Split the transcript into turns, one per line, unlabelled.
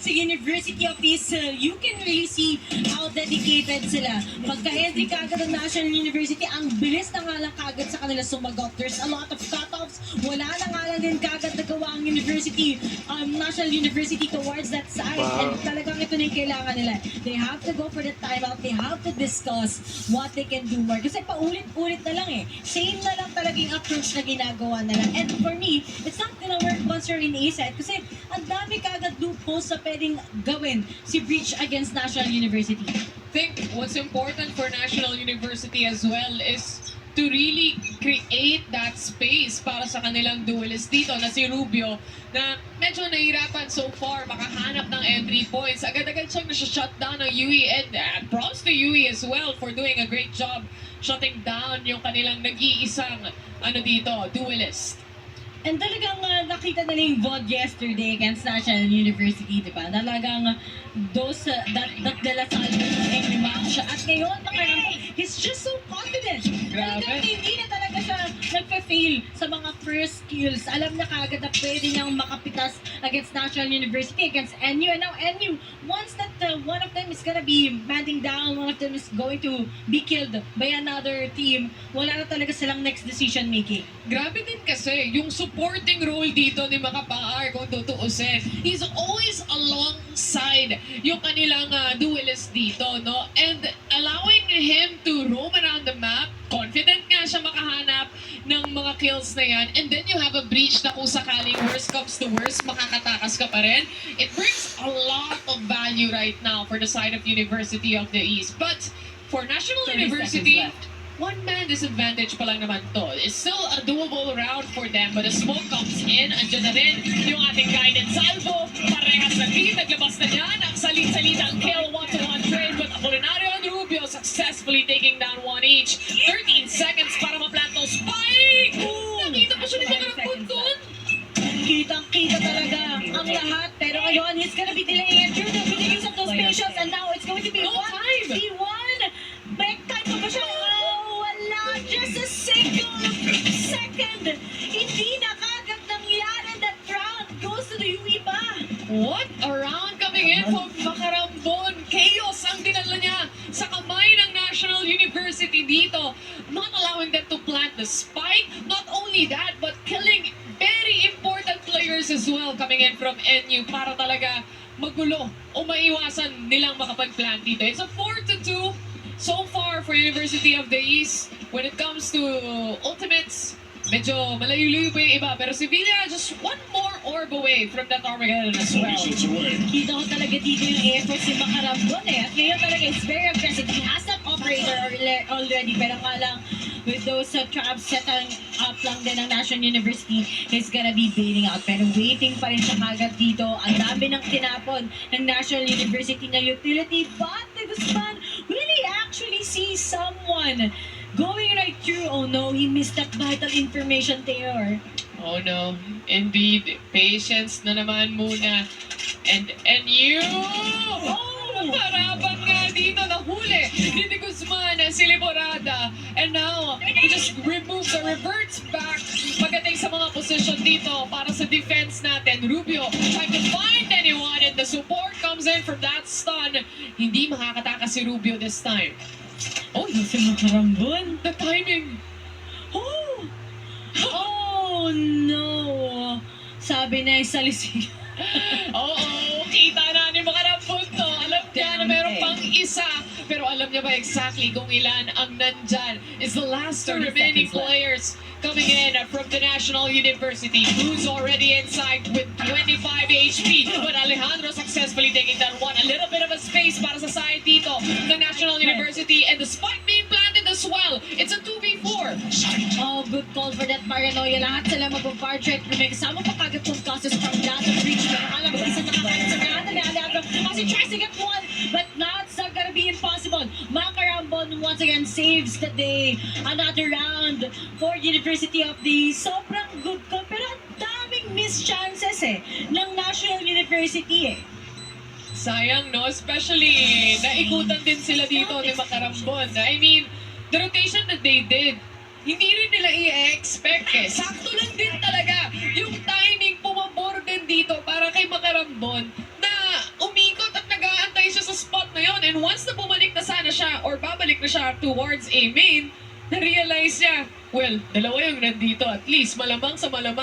sa University of East, you can really see how dedicated sila. Pagka-entry kagad ng National University, ang bilis na nga lang kagad sa kanila sumagot. There's a lot of cut-offs. Wala na nga lang din kagad nagawa ang University, National University towards that side.
Wow.
And talagang ito na yung kailangan nila. They have to go for the timeout. They have to discuss what they can do more. Kasi paulit-ulit na lang eh. Same na lang talaga yung approach na ginagawa nila. And for me, it's not gonna work once you're in A-set. Kasi ang dami kagad loopholes sa pwedeng gawin si Breach against National University.
I think what's important for National University as well is to really create that space para sa kanilang duelist dito na si Rubio na medyo nahihirapan so far makahanap ng entry points. Agad-agad siyang nasa-shutdown ng UE and props to UE as well for doing a great job shutting down yung kanilang nag-iisang dito, duelist.
And talagang nakita nila yung VOD yesterday against National University, di ba? Talagang that De La Salle yung match. At ngayon, he's just so confident.
Grabe.
Talagang hindi na talaga siya nagpa-fail sa mga first skills. Alam na kagad na pwede niyang makapitas against National University, against NU. And now NU, once that one of them is gonna be manning down, one of them is going to be killed by another team, wala na talaga silang next decision making.
Grabe din kasi yung supporting role dito ni Makapaar kung tutuusin. He's always alongside yung kanilang duelist dito, no? And allowing him to roam around the map, confident nga siya makahanap ng mga kills na yan. And then you have a Breach na kung sakaling worst comes to worst, makakatakas ka pa rin. It brings a lot of value right now for the side of University of the East. But for National
30
University,
seconds left.
one-man disadvantage pa lang naman to. It's still a doable round for them, but the smoke comes in. Andiyan na rin yung ating guided salvo. Parehas na team, naglabas na yan. Ang salit-salitang kill, 1-to-1 trade with Apolinario and Rubio successfully taking down one each. 13 seconds para ma-plant those spike! Nakita pa siya ni Makarapun doon.
Kitang-kita talaga ang lahat. Pero ngayon, he's gonna be delaying it through the use of those patients. And now it's going to be
No
one
time.
v1. Back time pa ba siya? Oh, wala. Just a single second. Hindi na kagad nangyari. That round goes to the UE pa.
What a round coming in from Makarambon. Chaos ang dinala niya sa kamay ng National University dito. Not allowing them to plant the spike. Not only that, but killing very important players as well coming in from NU para talaga magulo o maiwasan nilang makapag-plant dito. It's a 4-2 so far for University of the East. When it comes to ultimates, medyo malayo-layo pa yung iba. Pero si Villa just one more orb away from that Armageddon as well.
Kita ko talaga dito yung effort si Makarambon eh. At ngayon talaga, it's very aggressive. He has that operator already. Pero nga lang, with those traps setting up lang din ng National University, he's gonna be bailing out. Pero waiting pa rin siya kagad dito. Ang dami ng tinapon ng National University na utility. But the Guzman, will he actually see someone going right through? Oh no, he missed that vital information there.
Oh no, indeed. Patience na naman muna. And you! Oh! Harapan nga dito, nahuli ni De Guzman, si Liborada. And now, he just removes or reverts back pagdating sa mga position dito para sa defense natin. Rubio trying to find anyone and the support comes in from that stun. Hindi makakatakas si Rubio this time.
Oh, yung si Makarambon.
The timing!
Oh! Oh no! Sabi na yung salisi.
Oo, kita na ni Makarambon to. Alam niya na meron pang isa. Pero alam niya ba exactly kung ilan ang nandyan? Is the last two
30
remaining
seconds left.
players coming in from the National University. Who's already inside with 25 HP. But Alejandro successfully taking that one. A little bit of a space para sa side dito ng National University. And the spike being planted as well. It's a 2v4.
Oh, good call for that paranoia. Lahat sila mag-bar trek. May kasama pa kagad kung tosses from that breach. Pero alam mo, isa nakakalit sa kanya ni Alejandro. Kasi tries to get one, but now it's not gonna be impossible. Makarambon once again saves the day. Another round for University of the sobrang good call. Pero ang daming missed chances eh ng National University eh.
Sayang, no? Especially, naikutan din sila dito ni Makarambon. I mean, the rotation that they did, hindi rin nila i-expect eh. Sakto lang din talaga yung timing pumabor din dito para kay Makarambon na And once na bumalik na sana siya or babalik na siya towards a main, na-realize niya, well, dalawa yung nandito. At least, malamang sa malamang,